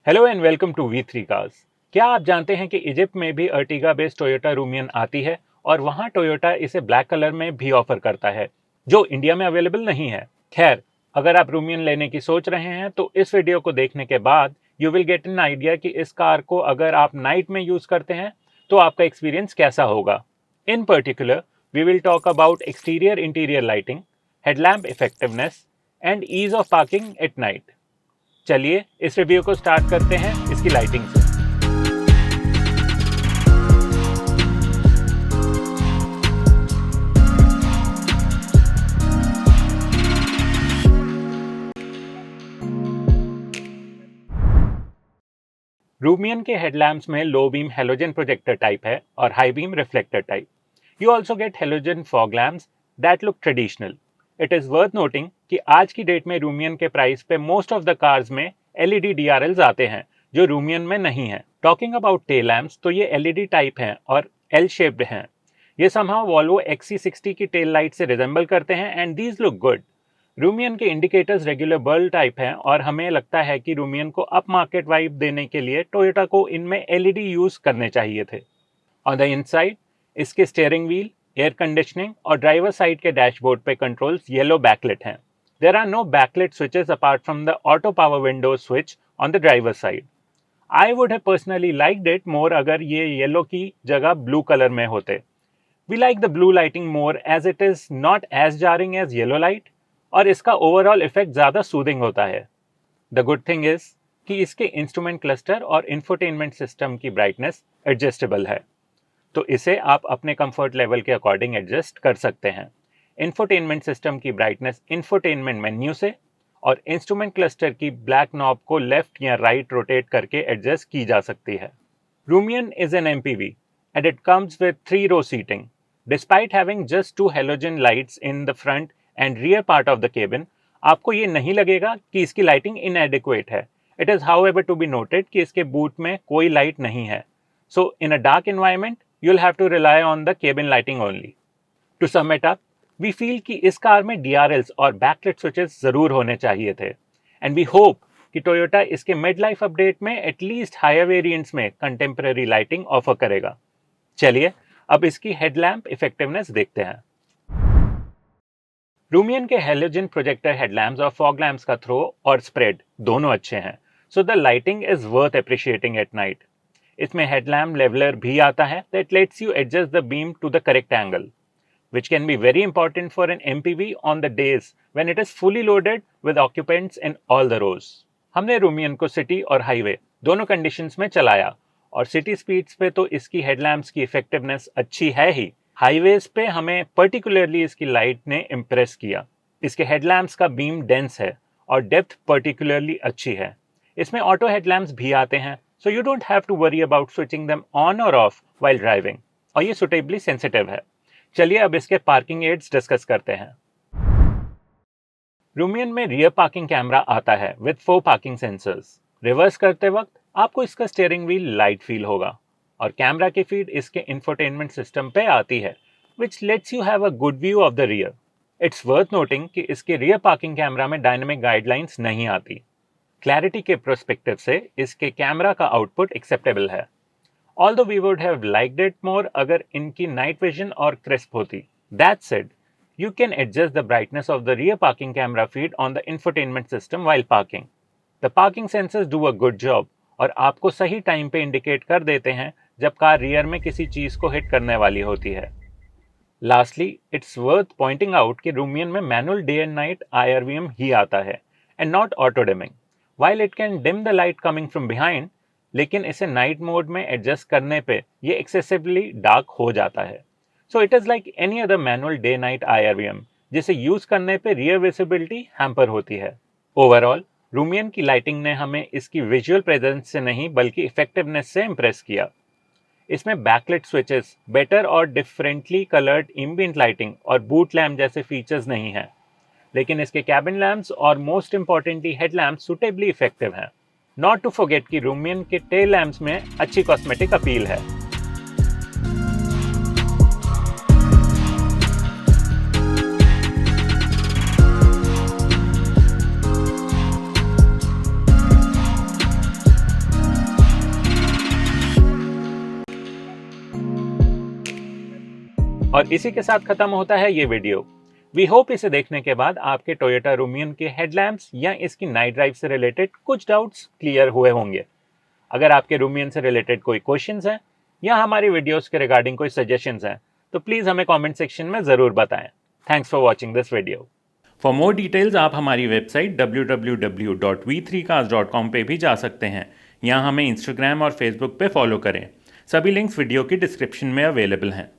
Hello and welcome to V3 cars. क्या आप जानते हैं कि इजिप्ट में भी अर्टिगा बेस्ड टोयोटा रूमियन आती है और वहां टोयोटा इसे ब्लैक कलर में भी ऑफर करता है जो इंडिया में अवेलेबल नहीं है। खैर, अगर आप रूमियन लेने की सोच रहे हैं तो इस वीडियो को देखने के बाद you will get an idea कि इस कार को अगर आप नाइट में यूज करते हैं तो आपका एक्सपीरियंस कैसा होगा। In particular we will talk about exterior interior lighting, headlamp effectiveness and ease of parking at night. चलिए इस रिव्यू को स्टार्ट करते हैं इसकी लाइटिंग से। रूमियन के हेडलैम्प्स में low beam halogen projector type है और high beam reflector type. You also get halogen fog lamps that look traditional. It is worth noting कि आज की डेट में रूमियन के प्राइस पे मोस्ट ऑफ द कार्स में एलईडी डीआरएल्स आते हैं जो रूमियन में नहीं है। टॉकिंग अबाउट टेल लैम्प्स, तो ये एलईडी टाइप हैं और एल शेप्ड हैं। ये समहाउ वॉल्वो XC60 की टेल लाइट से रिजेंबल करते हैं and these look good. Rumion के इंडिकेटर्स रेगुलर बल्ब टाइप हैं और हमें लगता है कि रूमियन को अप मार्केट वाइब देने के लिए टोयोटा को इनमें एलईडी यूज करने चाहिए थे। ऑन द इनसाइड इसके स्टीयरिंग व्हील, एयर कंडीशनिंग और ड्राइवर साइड के डैशबोर्ड पे कंट्रोल्स येलो बैकलिट हैं। There are no backlit switches apart from the auto power window switch on the driver's side. I would have personally liked it more अगर ये yellow की जगह blue colour में होते। We like the blue lighting more as it is not as jarring as yellow light और इसका overall effect ज़्यादा soothing होता है। The good thing is कि इसके इंस्ट्रूमेंट क्लस्टर और इंफोटेनमेंट सिस्टम की ब्राइटनेस एडजस्टेबल है, तो इसे आप अपने कंफर्ट लेवल के अकॉर्डिंग एडजस्ट कर सकते हैं। इंफोटेनमेंट सिस्टम की ब्राइटनेस इंफोटेनमेंट मेन्यू से और इंस्ट्रूमेंट क्लस्टर की ब्लैक नॉब को लेफ्ट या राइट रोटेट करके एडजस्ट की जा सकती है। Rumion is an MPV and it comes with 3-row seating. Despite having just 2 halogen lights in the front and rear part of the cabin, आपको ये नहीं लगेगा कि इसकी लाइटिंग inadequate है। It is however to be noted कि इसके boot में कोई लाइट नहीं है। So in a dark environment, you'll have to rely on the cabin lighting only. To sum it up, we feel कि इस कार में DRLs और बैकलिट स्विचेस जरूर होने चाहिए थे एंड वी होप कि टोयोटा इसके मिड लाइफ अपडेट में एटलीस्ट हायर वेरिएंट्स में कंटेम्पररी लाइटिंग ऑफर करेगा। चलिए अब इसकी हेडलैम्प इफेक्टिवनेस देखते हैं। रूमियन के हेलोजन प्रोजेक्टर हेडलैम्प्स और फॉग लैम्प्स का थ्रो और स्प्रेड दोनों अच्छे हैं, so the lighting is worth appreciating at night. इसमें हेडलैम्प लेवलर भी आता है that lets you adjust the beam to the correct angle, which can be very important for an MPV on the days when it is fully loaded with occupants in all the rows. हमने Rumion को city और highway दोनों conditions में चलाया और city speeds पे तो इसकी हेडलैम्प्स की इफेक्टिवनेस अच्छी है ही, हाईवेज पे हमें पर्टिकुलरली इसकी लाइट ने इम्प्रेस किया। इसके हेडलैम्प्स का बीम डेंस है और डेप्थ पर्टिकुलरली अच्छी है। इसमें ऑटो हेडलैम्प्स भी आते हैं, so you don't have to worry about switching them on और ऑफ व्हाइल ड्राइविंग, और ये सुटेबली सेंसिटिव है। चलिए अब इसके पार्किंग एड्स डिस्कस करते हैं। रूमियन में रियर पार्किंग कैमरा आता है विद 4 पार्किंग सेंसर्स। रिवर्स करते वक्त आपको इसका स्टीयरिंग व्हील लाइट फील होगा और कैमरा की फीड इसके इंफोटेनमेंट सिस्टम पे आती है which lets you have a good view of the rear. It's worth noting कि इसके रियर पार्किंग कैमरा में डायनामिक गाइडलाइंस नहीं आती। क्लैरिटी के पर्सपेक्टिव से इसके कैमरा का आउटपुट एक्सेप्टेबल है, although we would have liked it more अगर इनकी night vision और crisp होती। That said, you can adjust the brightness of the rear parking camera feed on the infotainment system while parking. The parking sensors do a good job और आपको सही time पे indicate कर देते हैं जब कार रियर में किसी चीज को हिट करने वाली होती है। Lastly, it's worth pointing out कि रूमियन में manual day and night IRVM ही आता है and not auto dimming. While it can dim the light coming from behind, लेकिन इसे नाइट मोड में एडजस्ट करने पे ये एक्सेसिवली डार्क हो जाता है। So it is like any other manual day night IRVM जिसे यूज करने पे रियर विजिबिलिटी हैम्पर होती है। ओवरऑल रूमियन की लाइटिंग ने हमें इसकी विजुअल प्रेजेंस से नहीं बल्कि इफेक्टिवनेस से इम्प्रेस किया। इसमें बैकलिट स्विचेस, बेटर और डिफरेंटली कलर्ड एम्बिएंट लाइटिंग और बूट लैम्प जैसे फीचर्स नहीं हैं, लेकिन इसके कैबिन लैम्प्स और most importantly headlamp suitably effective हैं। नॉट टू फॉरगेट कि रूमियन के टेल लैम्प्स में अच्छी कॉस्मेटिक अपील है। और इसी के साथ खत्म होता है ये वीडियो। वी होप इसे देखने के बाद आपके टोयोटा रूमियन के हेडलैम्प्स या इसकी नाइट ड्राइव से रिलेटेड कुछ डाउट्स क्लियर हुए होंगे। अगर आपके रूमियन से रिलेटेड कोई क्वेश्चंस हैं या हमारी वीडियोस के रिगार्डिंग कोई सजेशंस हैं तो प्लीज़ हमें कमेंट सेक्शन में ज़रूर बताएं। Thanks for watching this video. For more details आप हमारी वेबसाइट www.v3cars.com पे भी जा सकते हैं। यहाँ हमें इंस्टाग्राम और फेसबुक पे फॉलो करें। सभी लिंक्स वीडियो की डिस्क्रिप्शन में अवेलेबल हैं।